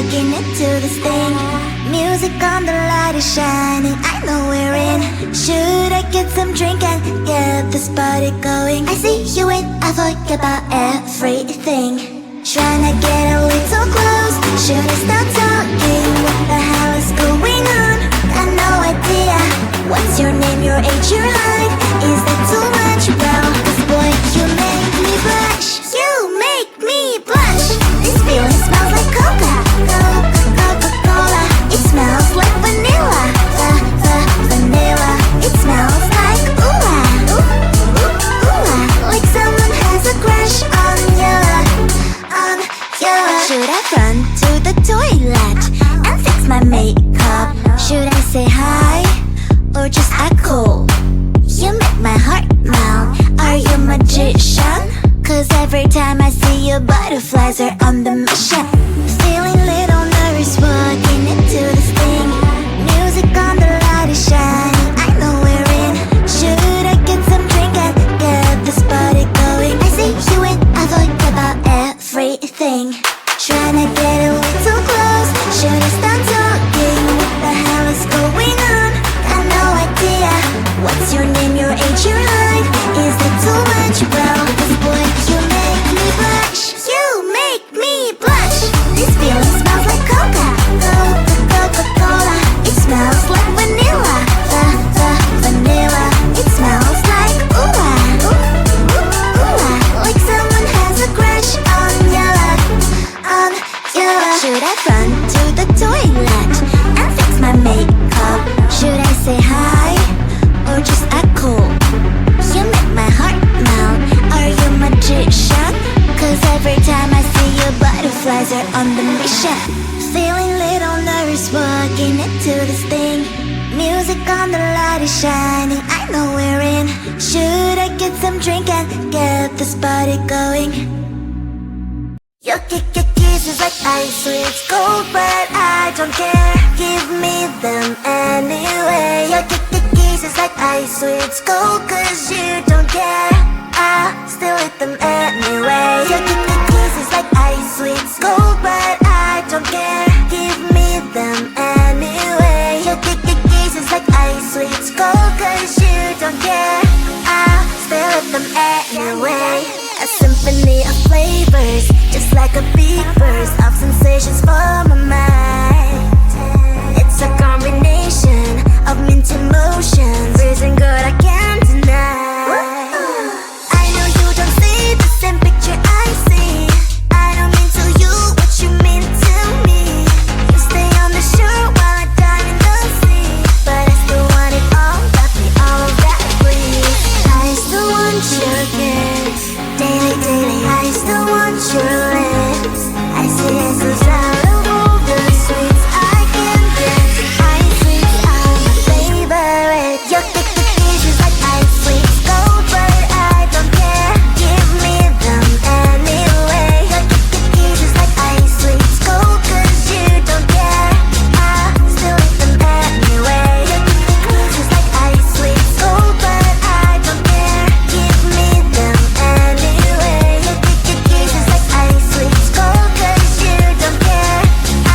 walking into this thing. Music on, the light is shining, I know we're in. Should I get some drink and get this party going? I see you in, I forget about everything. Tryna get a little close, should I start talking? What the hell is going on? Got no idea. What's your name, your age, your height? Is that too much? Well, 'cause boy, you make me blush. You make me blush. This feeling smells like Coca-Cola. It smells like vanilla. Vanilla. It smells like like someone has a crush on you. Should I run to the toilet and fix my makeup? Should I say hi or just act cool? You make my heart melt. Are you a magician? 'Cause every time I see you, butterflies are on the mission. Feeling little nervous walking into this thing. Music on, the light is shining, I know we're in. Should I get some drink and get this party going? I see you in, I forget about everything. Tryna get a little close, should I start talking? What the hell is going on? Got no idea. What's your name, your age, your height? Is that too much? Well, 'cause boy, you make me blush. You make me blush. This feeling smells like Coca-Cola. It smells like vanilla. Vanilla. It smells like like someone has a crush on you. Should I run to the toilet and fix my makeup? Should I say hi or just act cool? You make my heart melt. Are you a magician? 'Cause every time I see you, butterflies are on the mission. Feeling little nervous walking into this thing. Music on, the light is shining, I know we're in. Should I get some drink and get this party going? Your kisses like ice, sweet cold, but I don't care. Give me them anyway. Your kisses like ice, sweet cold, 'cause you don't care. I still eat them anyway. Your kisses like ice, sweet cold, but I don't care. Give me them anyway. Your kisses like ice, sweet cold, 'cause you don't care. I still eat them anyway. A symphony of flavors, just like a big burst of sensations for my mind. It's a combination of mint emotions, freezing good I can't deny. I know you don't see the same picture I see. I don't mean to you what you mean to me. You stay on the shore while I dive in the sea, but I still want it all, got me all that please. I still want your kiss. Daily, I still want your lips. I see this out of all the sweets I can get. Ice sweets are my favorite. Your kisses like ice sweets gold, but I don't care. Give me them anyway. Your kisses like ice sweets gold, 'cause you don't care. I still eat them anyway. Your kisses like ice sweets gold, but I don't care. Give me them anyway. Your kisses like ice sweets gold, 'cause you don't care. I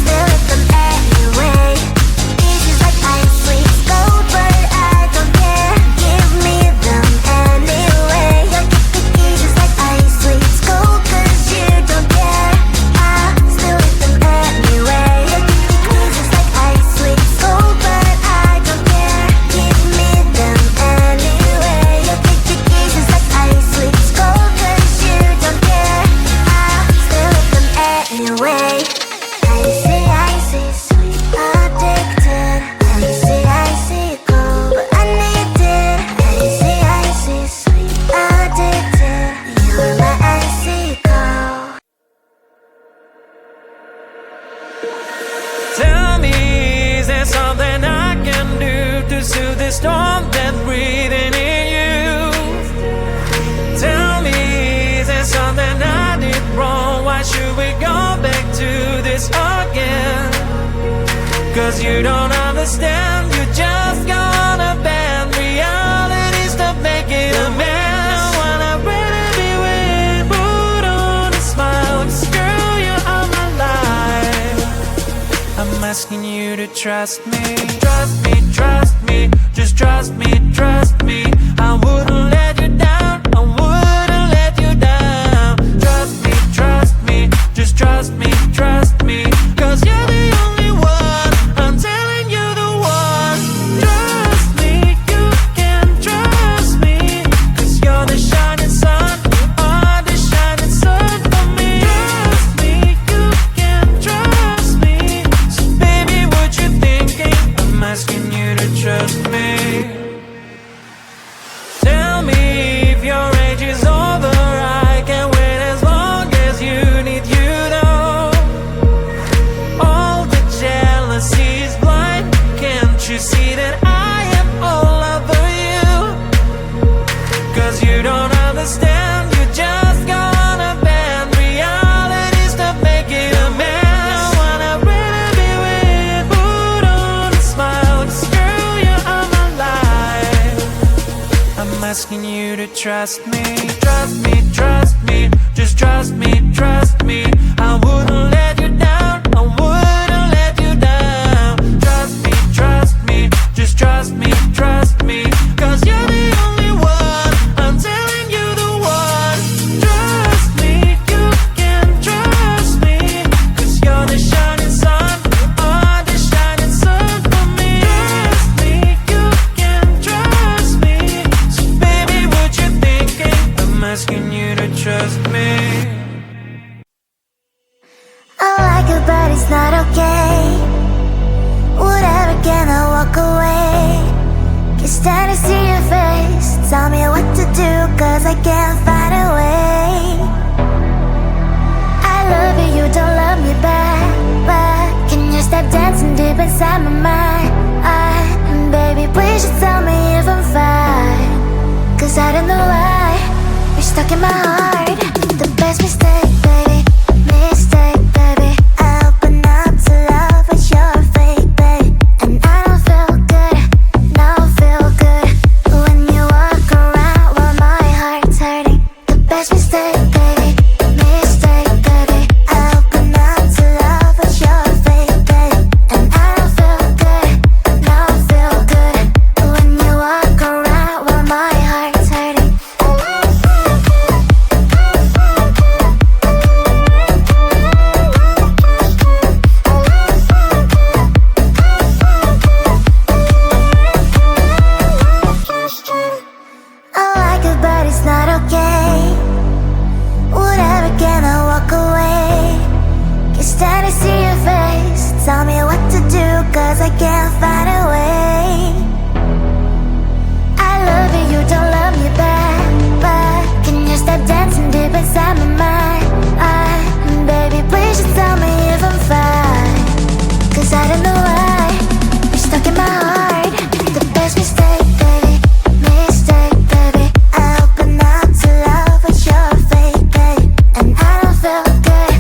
still eat them anyway. Kisses like ice sweets gold, but I don't care. Give me them anyway. Your kisses like ice sweets gold, 'cause you don't care. I still eat them anyway. Your kisses like ice sweets gold, but I don't care. Give me them anyway. Your kisses like ice sweets gold, 'cause you don't care. I still eat them anyway. Icy, sweet, addicted. Icy, cold, but I need it. Icy, sweet, addicted. You're my icy cold. Tell me, is there something I can do to soothe the storm that's breathing in you? Tell me, is there something I did wrong? Why should we go back to this again? 'Cause you don't understand, you just gonna ban realities to make it a mess. When I really be with, put on a smile, 'cause girl, you're all my life. asking you to trust me. Trust me, just trust me, trust me. I wouldn't let you down, I wouldn't let you down. Trust me, just trust me, trust me. Cause you're the only one, I'm telling you the one. Trust me, you can trust me. Cause you're the shining sun, you are the shining sun for me. Trust me, you can trust me. So baby, what you thinking? I'm asking you to trust me. Tell me if your age is over, I can wait as long as you need, you know. All the jealousy is blind, can't you see that I am all over you? Cause you don't understand, you just got on a band. Reality's not making a man. I wanna really be with, put on a smile. Cause girl, you are my life. I'm asking you to trust me. Trust me, just trust me, trust me. I wouldn't let you down, I wouldn't let you down. Trust me, just trust me, trust me. Cause you're the only one, I'm telling you the one. Trust me, you can trust me. Cause you're the shining sun, you are the shining sun for me. Trust me, you can trust me. So baby, what you thinking? I'm asking you to trust me. I like it, but it's not okay. Whatever, can I walk away? Can't stand to see your face. Tell me what to do, cause I can't find a way. I love you, you don't love me back. But can you stop dancing deep inside my mind? Baby, please just tell me if I'm fine. Cause I don't know why you're stuck in my heart. The best mistake, baby, mistake, baby. I open up to love, but you're fake, babe. And I don't feel good, no feel good when you walk around while my heart's hurting. The best mistake, baby, mistake, baby. I open up to love, but you're fake, babe. And I don't feel good, no feel good when you walk around while my heart's hurting. I like it, but it's not okay. Whatever, can I walk away? Can't stand to see your face. Tell me what to do, cause I can't find a way. I love you, you don't love me back. But can you stop dancing deep inside my mind? Baby, please just tell me if I'm fine. Cause I don't know why you're stuck in my heart. The best mistake, baby, mistake, baby. I open up to love, but you're fake, babe. And I don't feel good,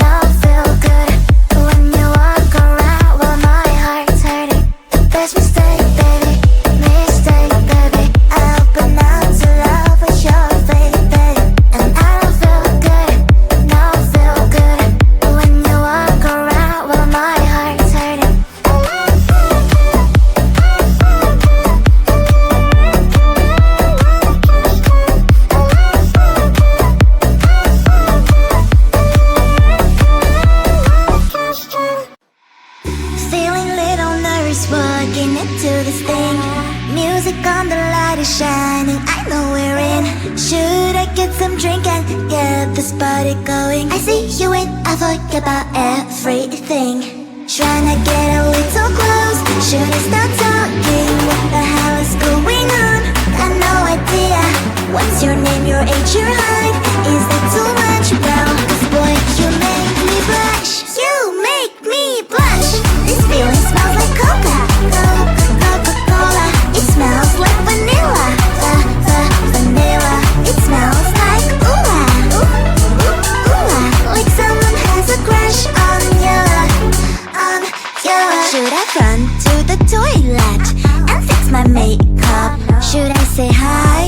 no feel good when you walk around while my heart's hurting. The best mistake, baby, mistake, baby. I open up to love, but you're fake, babe. And I don't feel good, no feel good when you walk around while my heart's hurting. Feeling little nervous walking into this thing. Music on, the light is shining, I know we're in. Should I get some drink and get this party going? I see you and I forget about everything. Trying to get a little close, should I start talking? What the hell is going on? Got no idea. What's your name, your age, your height? Is that too much, bro? 'Cause boy, you make me blush. You make me blush. This feeling smells like Coca-Cola. It smells like vanilla. Vanilla. It smells like like someone has a crush on you. Should I run to the toilet and fix my makeup? Should I say hi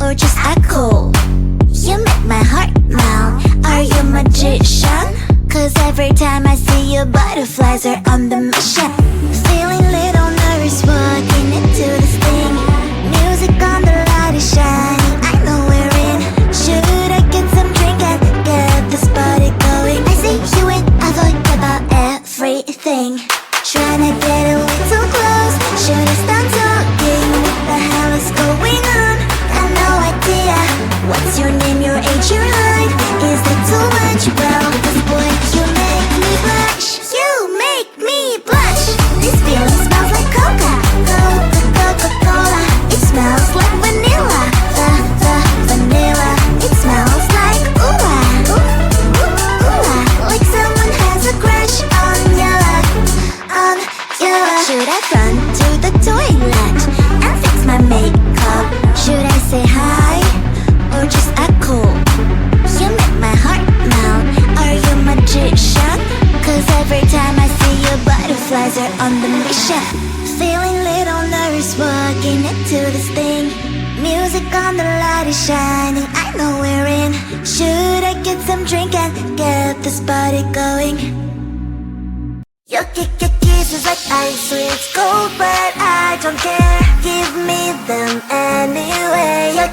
or just act cool? You make my heart melt. Are you, butterflies are on the mission. Feeling little nervous walking into this thing. Music on the light is shining, I know we're in. Should I get some drink and get this party going? I see you and I thought about everything. Tryna get a little close, should I start talking? What the hell is going on? Got no idea. What's your name, your age, your height? Is that too much? Well, this boy, you make me blush. You make me blush. This feeling smells like Coca-Cola. It smells like vanilla. The vanilla. It smells like ooh-ah. Ooh-ah. Like someone has a crush on you. Should I run to the toilet and fix my makeup? Should I say hi or just act cool? You make my heart melt. Are you a magician? Cause every time I see you, butterflies are on the mission. Feeling little nervous walking into this thing. Music on the light is shining, I know we're in. Should I get some drink and get this party going? Your kisses like ice, sweet cold, but I don't care. Give me them anyway. Your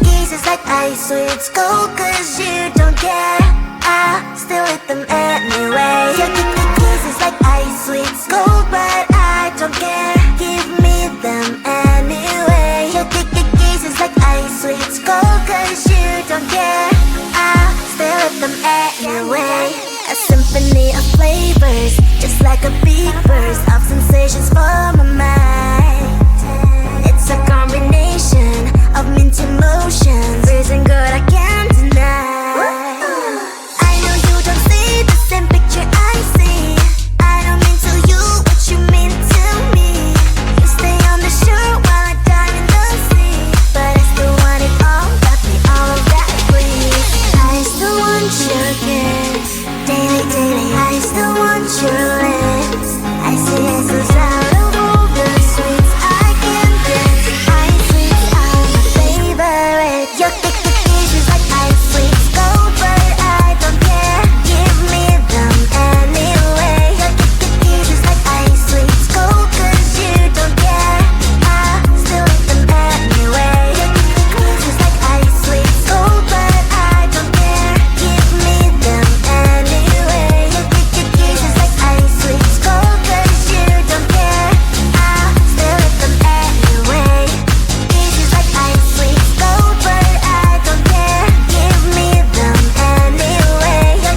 kisses like ice, sweet cold, cause you don't care. I still eat them anyway. Your kisses like ice, sweet cold, but I don't care. Give me them anyway. Your kisses like ice, sweet cold, cause you don't care. I still eat them anyway. A symphony of flavors, just like a big burst of sensations for my mind. It's a combination of mint emotions, freezing good I can't deny. I know you don't see the same picture I see. I don't mean to you what you mean to me. You stay on the shore while I dive in the sea, but I still want it all, got me all of that please. I still want your kiss. Daily, I still want your lips. I see essence out of all the sweets I can get. Ice sweets are my favorite. Your kisses like ice sweets gold, but I don't care. Give me them anyway. Your kisses like ice sweets gold, cause you don't care. I still eat them anyway. Your kisses like ice sweets gold, but I don't care. Give me them anyway. Your kisses like ice sweets gold, cause you don't care. I still eat them anyway. Kisses like ice sweets gold, but I don't care. Give me them anyway. Your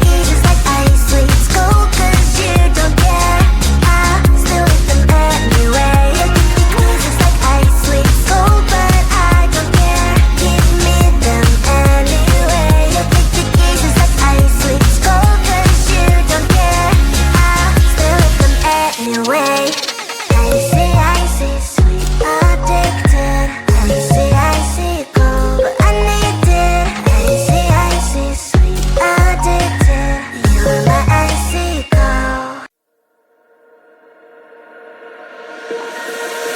kisses like ice sweets gold, cause you don't care. I still eat them anyway. Your kisses like ice sweets gold, but I don't care. Give me them anyway. Your kisses like ice sweets gold, cause you don't care. I still eat them anyway. Icy, sweet, addicted. Icy, cold, but I need it. Icy, sweet, addicted. You are my icy cold.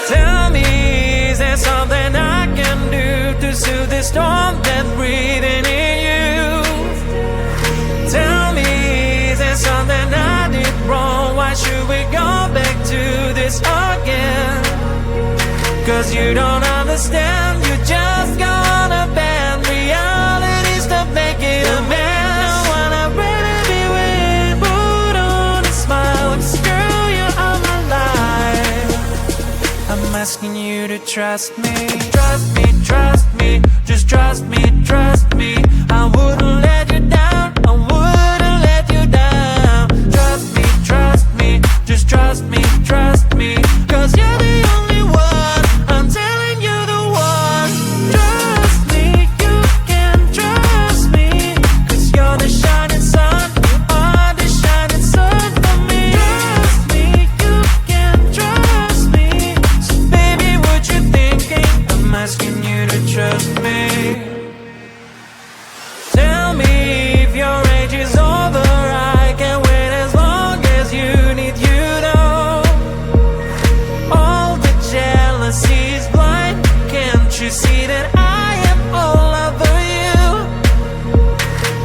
Tell me, is there something I can do to soothe the storm that's breathing in you? Tell me, is there something I did wrong? Why should we go back to this again? Cause you don't understand, you just gonna bend realities to make it a mess. Wanna really be with, put on a smile, girl, you are my life. I'm asking you to trust me, just trust me. I wouldn't let you down, I wouldn't let you down. Trust me, just trust me. Cause you're the only one, I'm telling you the one. Trust me, you can trust me. Cause you're the shining sun, you are the shining sun for me. Trust me, you can trust me. So baby, what you thinking? I'm asking you to trust me. Tell me if your age is over, I can wait as long as you need, you know. All the jealousy is blind, can't you see that I am all over you?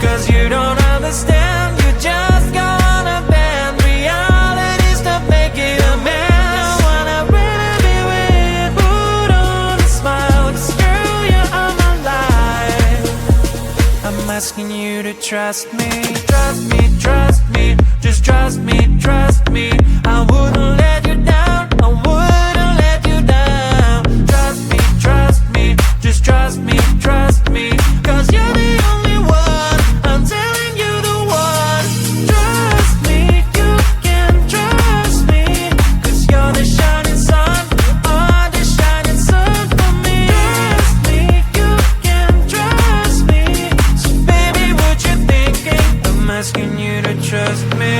Cause you don't understand, you just gonna bend trust me, trust me, trust me, just trust me, trust me. I wouldn't let you down, I wouldn't let you down. Trust me, just trust me, trust me. Cause you're the only one, I'm telling you the one. Trust me, you can trust me. Cause you're the shining sun, oh, the shining sun for me. Trust me, you can trust me. So baby, what you thinking? I'm asking you to trust me.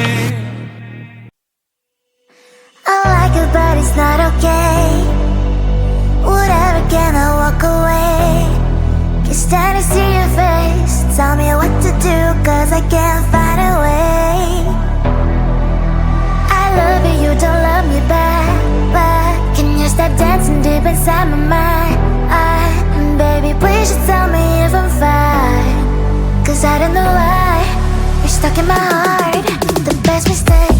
I like it, but it's not okay. Whatever, can I walk away? Can't stand to see your face. Tell me what to do, cause I can't find a way. I love you, you don't love me back. But can you stop dancing deep inside my mind? Baby, please just tell me if I'm fine. Cause I don't know why you're stuck in my heart. The best mistake